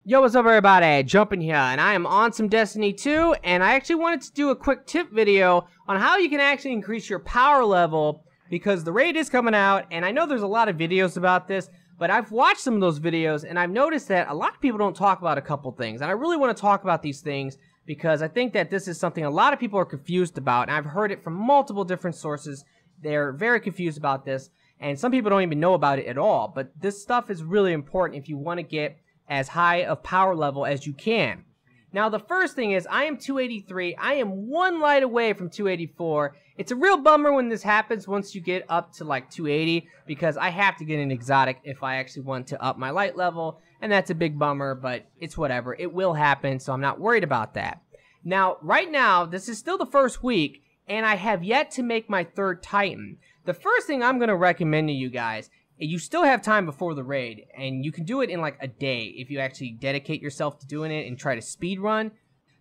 Yo, what's up everybody? Jumping here, and I am on some Destiny 2, and I actually wanted to do a quick tip video on how you can actually increase your power level, because the raid is coming out, and I know there's a lot of videos about this, but I've watched some of those videos, and I've noticed that a lot of people don't talk about a couple things, and I really want to talk about these things, because I think that this is something a lot of people are confused about, and I've heard it from multiple different sources. They're very confused about this, and some people don't even know about it at all, but this stuff is really important if you want to get as high of power level as you can. Now the first thing is, I am 283, I am one light away from 284. It's a real bummer when this happens once you get up to like 280, because I have to get an exotic if I actually want to up my light level, and that's a big bummer, but it's whatever. It will happen, so I'm not worried about that. Now, right now, this is still the first week, and I have yet to make my third Titan. The first thing I'm going to recommend to you guys, you still have time before the raid, and you can do it in like a day if you actually dedicate yourself to doing it and try to speed run.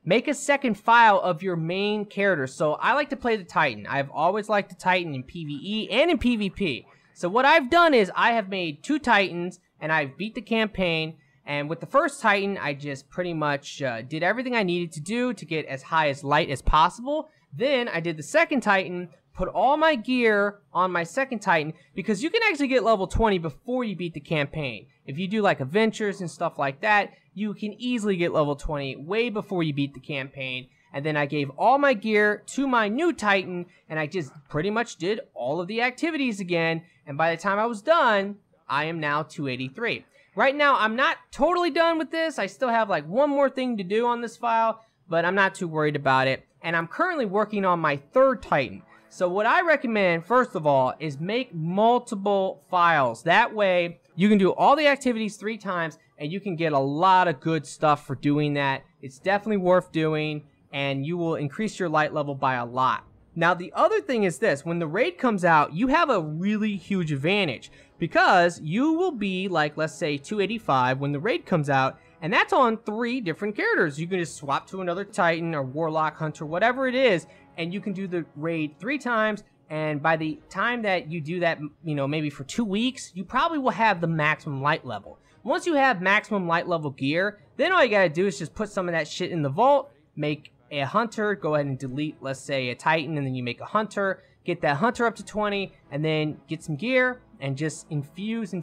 Make a second file of your main character. So I like to play the Titan. I've always liked the Titan in PvE and in PvP. So what I've done is I have made 2 Titans, and I've beat the campaign. And with the first Titan, I just pretty much did everything I needed to do to get as high as light as possible. Then I did the second Titan, put all my gear on my second Titan, because you can actually get level 20 before you beat the campaign. If you do like adventures and stuff like that, you can easily get level 20 way before you beat the campaign. And then I gave all my gear to my new Titan, and I just pretty much did all of the activities again. And by the time I was done, I am now 283. Right now, I'm not totally done with this. I still have like one more thing to do on this file, but I'm not too worried about it. And I'm currently working on my third Titan. So what I recommend, first of all, is make multiple files. That way, you can do all the activities 3 times, and you can get a lot of good stuff for doing that. It's definitely worth doing, and you will increase your light level by a lot. Now, the other thing is this. When the raid comes out, you have a really huge advantage, because you will be, like, let's say, 285 when the raid comes out, and that's on 3 different characters. You can just swap to another Titan or Warlock, Hunter, whatever it is, and you can do the raid 3 times, and by the time that you do that, you know, maybe for 2 weeks, you probably will have the maximum light level. Once you have maximum light level gear, then all you gotta do is just put some of that shit in the vault, make a Hunter, go ahead and delete, let's say, a Titan, and then you make a Hunter, get that Hunter up to 20, and then get some gear, and just infuse,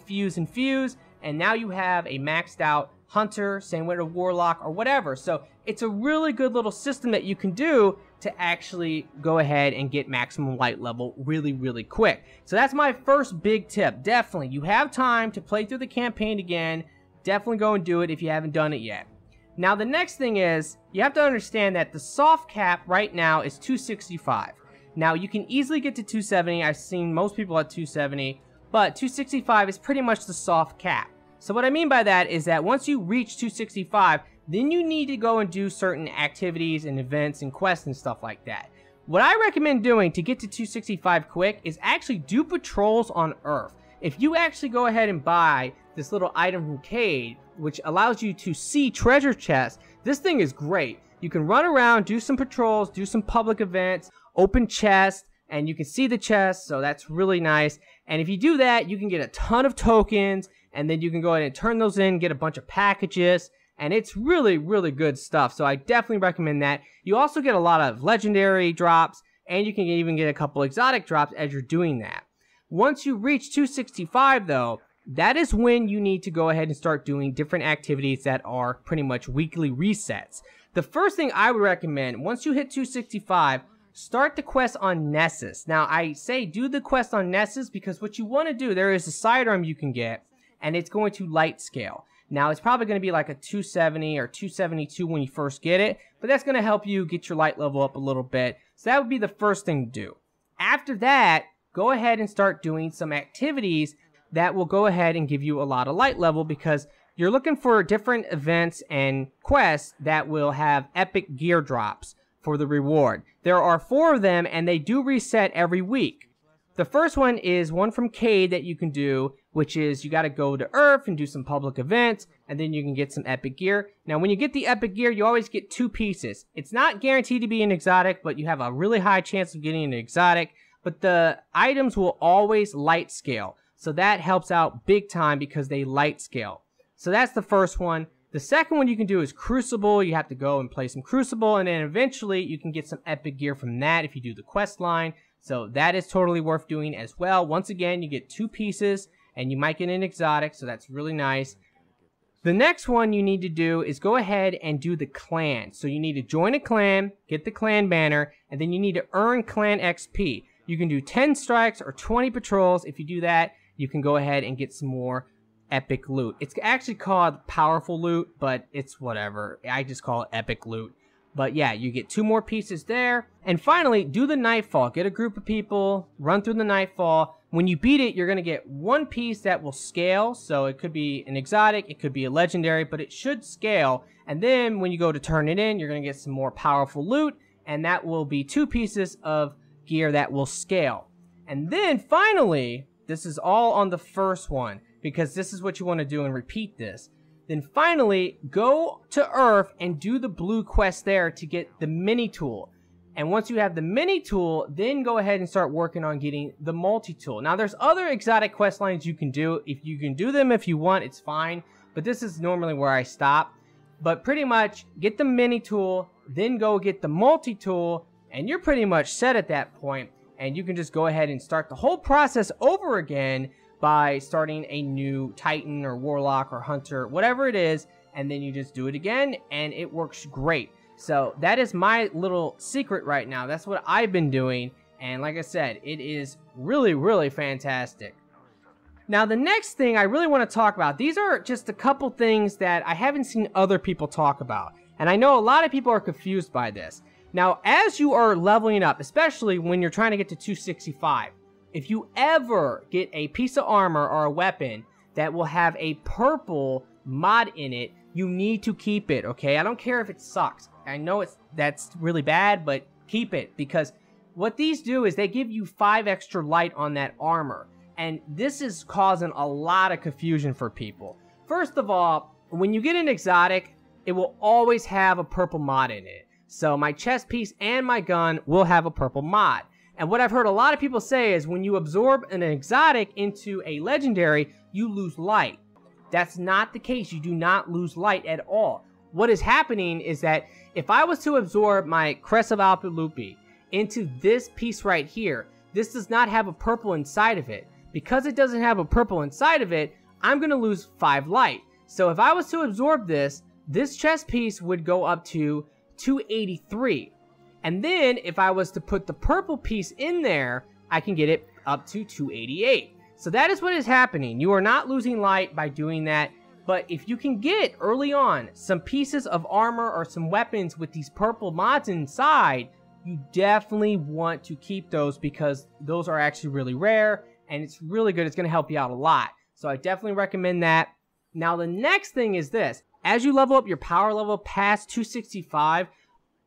and now you have a maxed out Hunter, same with a Warlock, or whatever. So it's a really good little system that you can do to actually go ahead and get maximum light level really quick. So that's my first big tip. Definitely, you have time to play through the campaign again. Definitely go and do it if you haven't done it yet. Now the next thing is, you have to understand that the soft cap right now is 265. Now you can easily get to 270. I've seen most people at 270, but 265 is pretty much the soft cap. So what I mean by that is that once you reach 265, then you need to go and do certain activities and events and quests and stuff like that. What I recommend doing to get to 265 quick is actually do patrols on Earth. If you actually go ahead and buy this little item from Cade, which allows you to see treasure chests, this thing is great. You can run around, do some patrols, do some public events, open chests, and you can see the chests, so that's really nice. And if you do that, you can get a ton of tokens, and then you can go ahead and turn those in, get a bunch of packages, and it's really good stuff. So I definitely recommend that. You also get a lot of legendary drops, and you can even get a couple exotic drops as you're doing that. Once you reach 265 though, that is when you need to go ahead and start doing different activities that are pretty much weekly resets. The first thing I would recommend, once you hit 265, start the quest on Nessus. Now I say do the quest on Nessus because what you want to do, there is a sidearm you can get, and it's going to light scale. Now, it's probably going to be like a 270 or 272 when you first get it, but that's going to help you get your light level up a little bit. So that would be the first thing to do. After that, go ahead and start doing some activities that will go ahead and give you a lot of light level, because you're looking for different events and quests that will have epic gear drops for the reward. There are 4 of them, and they do reset every week. The first one is one from Cade that you can do, which is you got to go to Earth and do some public events, and then you can get some epic gear. Now, when you get the epic gear, you always get 2 pieces. It's not guaranteed to be an exotic, but you have a really high chance of getting an exotic. But the items will always light scale. So that helps out big time because they light scale. So that's the first one. The second one you can do is Crucible. You have to go and play some Crucible, and then eventually you can get some epic gear from that if you do the quest line. So that is totally worth doing as well. Once again, you get 2 pieces, and you might get an exotic, so that's really nice. The next one you need to do is go ahead and do the clan. So you need to join a clan, get the clan banner, and then you need to earn clan XP. You can do 10 strikes or 20 patrols. If you do that, you can go ahead and get some more epic loot. It's actually called powerful loot, but it's whatever. I just call it epic loot. But yeah, you get 2 more pieces there. And finally, do the nightfall. Get a group of people, run through the nightfall. When you beat it, you're going to get 1 piece that will scale. So it could be an exotic, it could be a legendary, but it should scale. And then when you go to turn it in, you're going to get some more powerful loot. And that will be 2 pieces of gear that will scale. And then finally, this is all on the first one, because this is what you want to do and repeat this. Then finally, go to Earth and do the blue quest there to get the mini tool. And once you have the mini tool, then go ahead and start working on getting the multi-tool. Now, there's other exotic quest lines you can do. If you can do them if you want, it's fine. But this is normally where I stop. But pretty much, get the mini tool, then go get the multi-tool, and you're pretty much set at that point. And you can just go ahead and start the whole process over again by starting a new Titan or Warlock or Hunter, whatever it is, and then you just do it again, and it works great. So that is my little secret right now. That's what I've been doing, and like I said, it is really, really fantastic. Now, the next thing I really want to talk about, these are just a couple things that I haven't seen other people talk about, and I know a lot of people are confused by this. Now, as you are leveling up, especially when you're trying to get to 265, if you ever get a piece of armor or a weapon that will have a purple mod in it, you need to keep it, okay? I don't care if it sucks. I know that's really bad, but keep it, because what these do is they give you 5 extra light on that armor, and this is causing a lot of confusion for people. First of all, when you get an exotic, it will always have a purple mod in it. So my chest piece and my gun will have a purple mod. And what I've heard a lot of people say is when you absorb an exotic into a legendary, you lose light. That's not the case. You do not lose light at all. What is happening is that if I was to absorb my Crest of Alpalupi into this piece right here, this does not have a purple inside of it. Because it doesn't have a purple inside of it, I'm going to lose 5 light. So if I was to absorb this, this chest piece would go up to 283. And then if I was to put the purple piece in there, I can get it up to 288. So that is what is happening. You are not losing light by doing that. But if you can get early on some pieces of armor or some weapons with these purple mods inside, you definitely want to keep those, because those are actually really rare and it's really good. It's going to help you out a lot. So I definitely recommend that. Now the next thing is this. As you level up your power level past 265,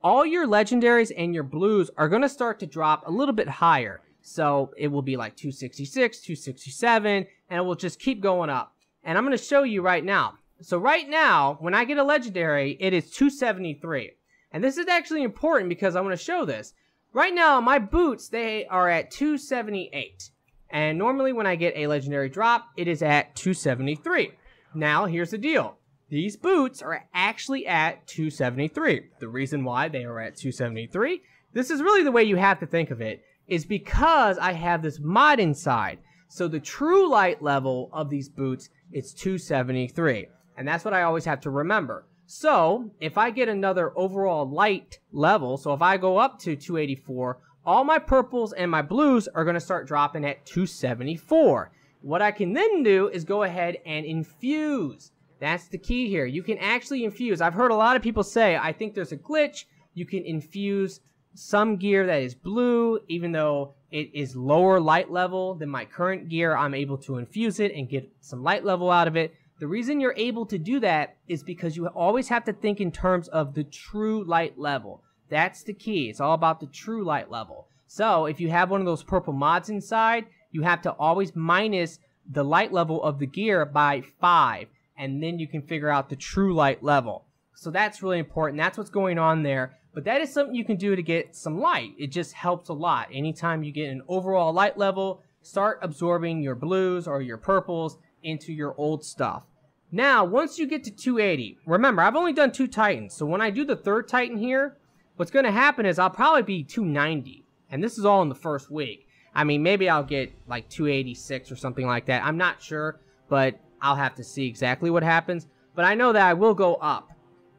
all your legendaries and your blues are going to start to drop a little bit higher. So it will be like 266, 267, and it will just keep going up. And I'm going to show you right now. So right now, when I get a legendary, it is 273. And this is actually important because I want to show this. Right now, my boots, they are at 278. And normally when I get a legendary drop, it is at 273. Now, here's the deal. These boots are actually at 273. The reason why they are at 273, this is really the way you have to think of it, is because I have this mod inside. So the true light level of these boots is 273. And that's what I always have to remember. So if I get another overall light level, so if I go up to 284, all my purples and my blues are going to start dropping at 274. What I can then do is go ahead and infuse. That's the key here. You can actually infuse. I've heard a lot of people say, I think there's a glitch. You can infuse some gear that is blue, even though it is lower light level than my current gear. I'm able to infuse it and get some light level out of it. The reason you're able to do that is because you always have to think in terms of the true light level. That's the key. It's all about the true light level. So if you have one of those purple mods inside, you have to always minus the light level of the gear by 5. And then you can figure out the true light level. So that's really important. That's what's going on there. But that is something you can do to get some light. It just helps a lot. Anytime you get an overall light level, start absorbing your blues or your purples into your old stuff. Now, once you get to 280, remember, I've only done 2 Titans, so when I do the 3rd Titan here, what's going to happen is I'll probably be 290, and this is all in the first week. I mean, maybe I'll get like 286 or something like that. I'm not sure, but I'll have to see exactly what happens. But I know that I will go up.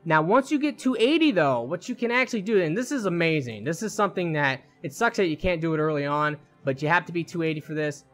Now, once you get 280, though, what you can actually do, and this is amazing. This is something that, it sucks that you can't do it early on, but you have to be 280 for this.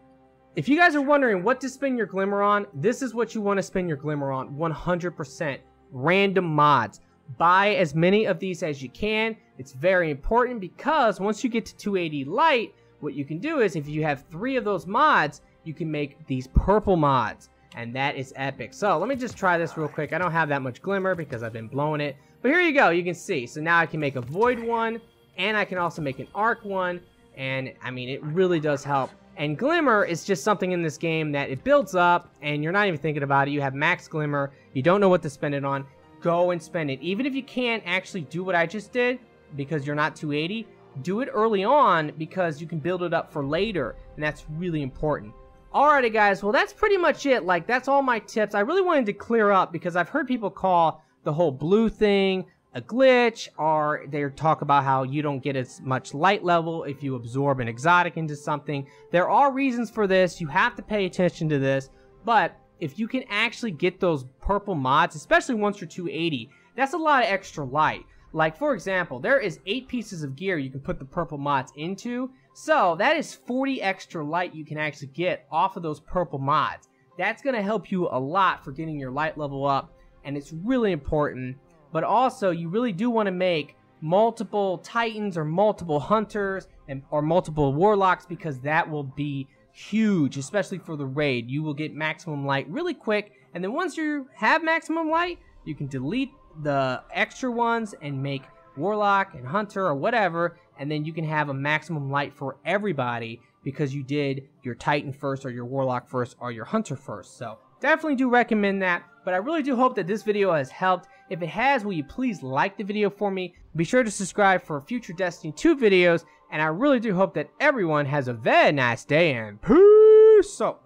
If you guys are wondering what to spend your glimmer on, this is what you want to spend your glimmer on, 100%. Random mods. Buy as many of these as you can. It's very important because once you get to 280 light, what you can do is if you have 3 of those mods, you can make these purple mods. And that is epic. So let me just try this real quick. I don't have that much glimmer because I've been blowing it. But here you go. You can see. So now I can make a void one. And I can also make an arc one. And I mean, it really does help. And glimmer is just something in this game that it builds up. And you're not even thinking about it. You have max glimmer. You don't know what to spend it on. Go and spend it. Even if you can't actually do what I just did because you're not 280. Do it early on because you can build it up for later. And that's really important. Alrighty guys, well that's pretty much it. Like, that's all my tips. I really wanted to clear up because I've heard people call the whole blue thing a glitch, or they talk about how you don't get as much light level if you absorb an exotic into something. There are reasons for this. You have to pay attention to this, but if you can actually get those purple mods, especially once you're 280, that's a lot of extra light. Like, for example, there is 8 pieces of gear you can put the purple mods into. So, that is 40 extra light you can actually get off of those purple mods. That's going to help you a lot for getting your light level up. And it's really important. But also, you really do want to make multiple Titans or multiple Hunters or multiple Warlocks, because that will be huge, especially for the raid. You will get maximum light really quick. And then once you have maximum light, you can delete the extra ones and make Warlock and Hunter or whatever, and then you can have a maximum light for everybody because you did your Titan first or your Warlock first or your Hunter first. So definitely do recommend that, but I really do hope that this video has helped. If it has, will you please like the video for me? Be sure to subscribe for future Destiny 2 videos, and I really do hope that everyone has a very nice day, and peace out.